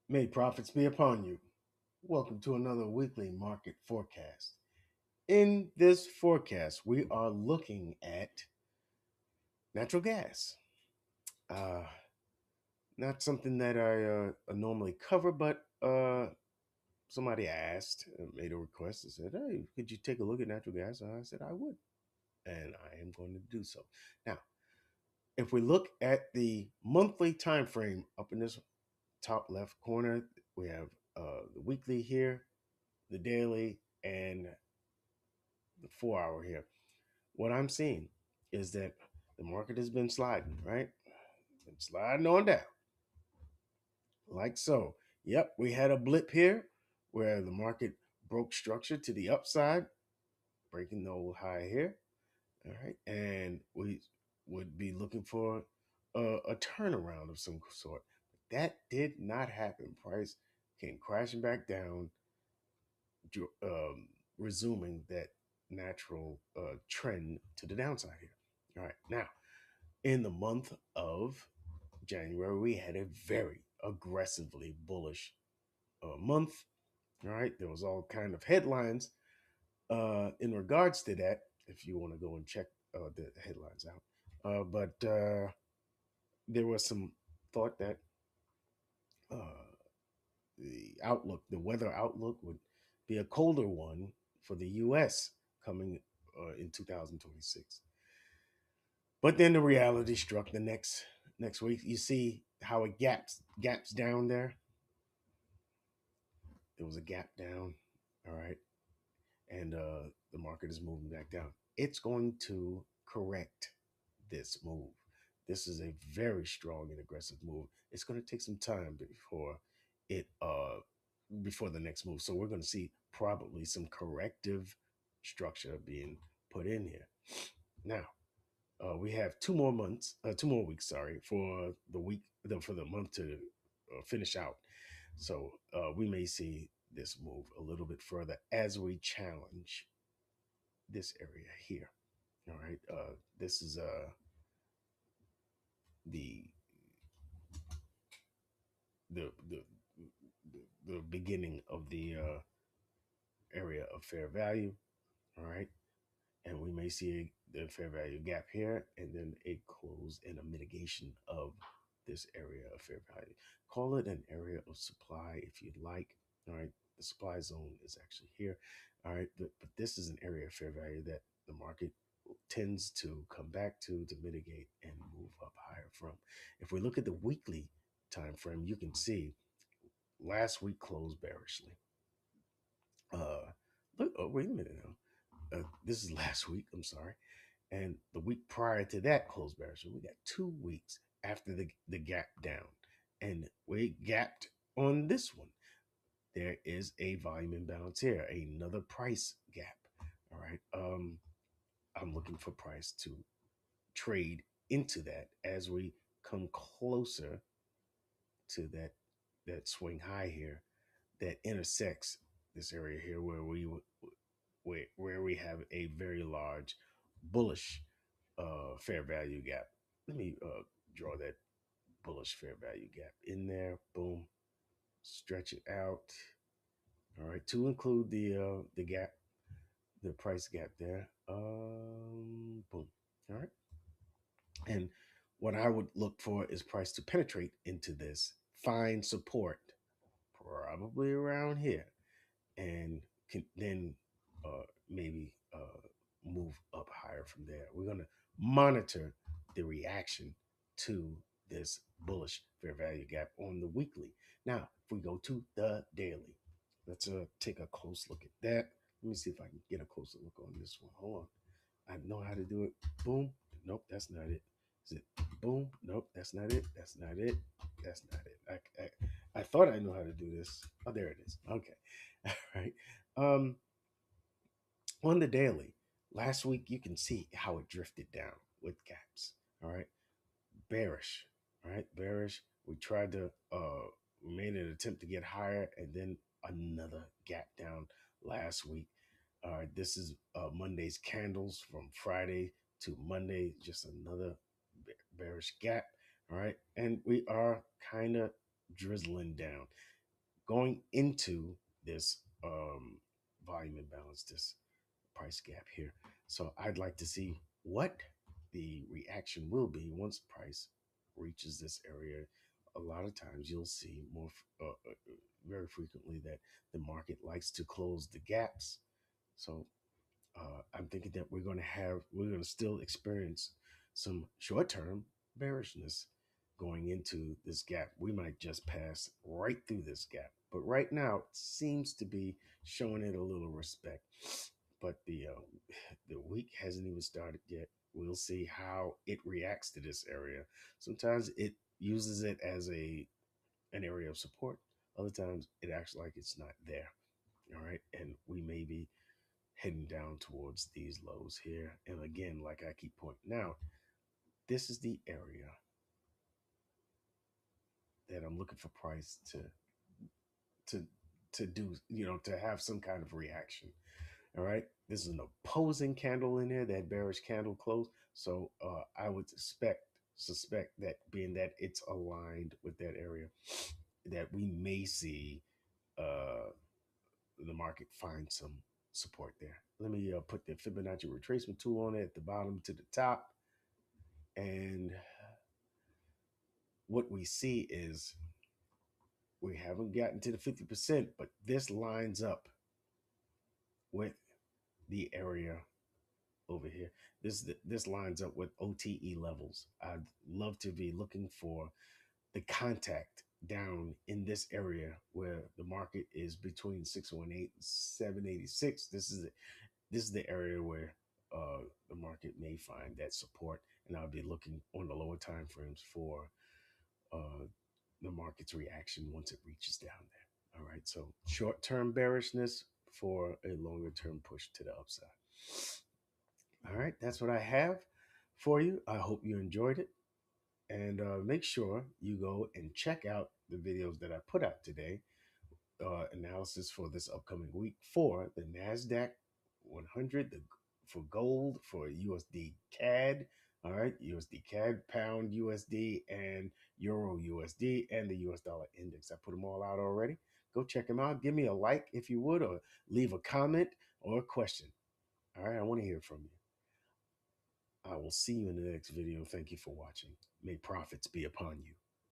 May profits be upon you. Welcome to another weekly market forecast. In this forecast, we are looking at natural gas. Uh, Not something that I normally cover, but somebody asked, made a request, and said, "Hey, could you take a look at natural gas?" And I said, "I would," and I am going to do so. Now, if we look at the monthly time frame up in this top left corner, we have the weekly here, the daily, and the 4 hour here. What I'm seeing is that the market has been sliding, right? Been sliding on down, like so. Yep, we had a blip here where the market broke structure to the upside, breaking the old high here. All right, and we would be looking for a turnaround of some sort. That did not happen. Price came crashing back down, resuming that natural trend to the downside here. All right, now in the month of January, we had a very aggressively bullish month. All right, there was all kind of headlines in regards to that. If you want to go and check the headlines out, but there was some thought that uh, the weather outlook would be a colder one for the U.S. coming in 2026. But then the reality struck the next week. You see how it gaps down there. There was a gap down, all right, and the market is moving back down. It's going to correct this move. This is a very strong and aggressive move. It's going to take some time it before the next move. So we're going to see probably some corrective structure being put in here. Now, we have 2 more weeks, sorry, for the month to finish out. So we may see this move a little bit further as we challenge this area here. All right, this is the the the the beginning of the area of fair value. All right, and we may see the fair value gap here, and then a close and a mitigation of this area of fair value. Call it an area of supply if you'd like. All right, the supply zone is actually here. All right, but this is an area of fair value that the market tends to come back to mitigate and move up higher from. If we look at the weekly time frame, you can see last week closed bearishly. Look, oh, wait a minute now. This is last week. I'm sorry, and the week prior to that closed bearish. So we got 2 weeks after the gap down, and we gapped on this one. There is a volume imbalance here, another price gap. All right. I'm looking for price to trade into that as we come closer to that swing high here that intersects this area here where we have a very large bullish fair value gap. Let me draw that bullish fair value gap in there. Boom, stretch it out. All right, to include the gap, the price gap there. Boom. All right, and what I would look for is price to penetrate into this, find support, probably around here, and can then maybe move up higher from there. We're going to monitor the reaction to this bullish fair value gap on the weekly. Now, if we go to the daily, let's take a close look at that. Let me see if I can get a closer look on this one. Hold on. I know how to do it. Boom. Nope, that's not it. Is it boom? Nope, that's not it. That's not it. That's not it. I thought I knew how to do this. Oh, there it is. Okay. All right. Um, on the daily, last week you can see how it drifted down with gaps. All right. Bearish. All right. Bearish. We tried to we made an attempt to get higher and then another gap down last week. All right. This is Monday's candles from Friday to Monday, just another bearish gap. All right. And we are kind of drizzling down. going into this volume imbalance, this price gap here. So I'd like to see what the reaction will be once price reaches this area. A lot of times you'll see very frequently that the market likes to close the gaps. So I'm thinking that we're going to still experience some short term bearishness going into this gap. We might just pass right through this gap, but right now it seems to be showing it a little respect. But the week hasn't even started yet. We'll see how it reacts to this area. Sometimes it uses it as an area of support. Other times it acts like it's not there. All right, and we may be heading down towards these lows here. And again, like I keep pointing out, this is the area that I'm looking for price to to do, to have some kind of reaction. All right. This is an opposing candle in there, that bearish candle close. So I would suspect that being that it's aligned with that area, that we may see uh the market find some support there. Let me put the Fibonacci retracement tool on it at the bottom to the top. And what we see is we haven't gotten to the 50%, but this lines up with the area over here. This lines up with OTE levels. I'd love to be looking for the contact down in this area where the market is between 618 and 786. This is the area where the market may find that support, and I'll be looking on the lower time frames for uh, the market's reaction once it reaches down there. All right, so short-term bearishness for a longer-term push to the upside. All right, that's what I have for you. I hope you enjoyed it, and make sure you go and check out the videos that I put out today. Analysis for this upcoming week for the NASDAQ 100, for gold, for USD CAD, all right, USD CAD, pound USD, and Euro USD, and the US dollar index. I put them all out already. Go check them out. Give me a like if you would, or leave a comment or a question. All right, I want to hear from you. I will see you in the next video. Thank you for watching. May profits be upon you.